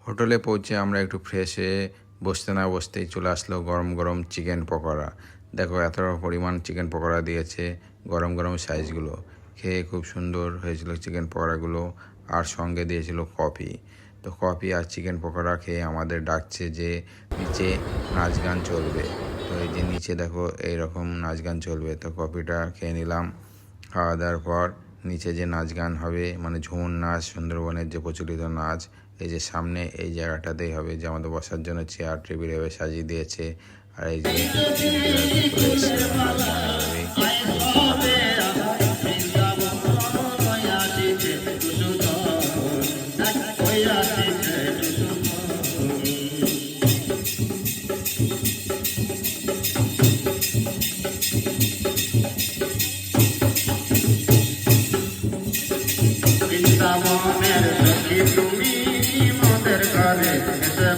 হোটেলে পৌঁছে আমরা একটু ফ্রেশ হয়ে বসতে না বসতেই চলে আসলো গরম গরম চিকেন পকোড়া। দেখো এতটা পরিমাণ চিকেন পকোড়া দিয়েছে, গরম গরম সাইজগুলো। খেয়ে খুব সুন্দর হয়েছিল চিকেন পকোড়াগুলো, আর সঙ্গে দিয়েছিল কফি। তো কফি আর চিকেন পকোড়া খেয়ে আমাদের ডাকছে যে নিচে নাচ গান চলবে। তো এই যে নিচে দেখো এইরকম নাচ গান চলবে। তো কফিটা খেয়ে নিলাম। খাওয়া দাওয়ার পর নিচে যে নাচ গান হবে, মানে ঝুমুর নাচ, সুন্দরবনের যে প্রচলিত নাচ, এই যে সামনে এই জায়গাটাতেই হবে, যে আমাদের বসার জন্য চেয়ার টেবিল এভাবে সাজিয়ে দিয়েছে। আর এই যে চলে এসছে নাচ গান হবে। বৃন্দাবনের সখী তুমি মোদের ঘরে এসে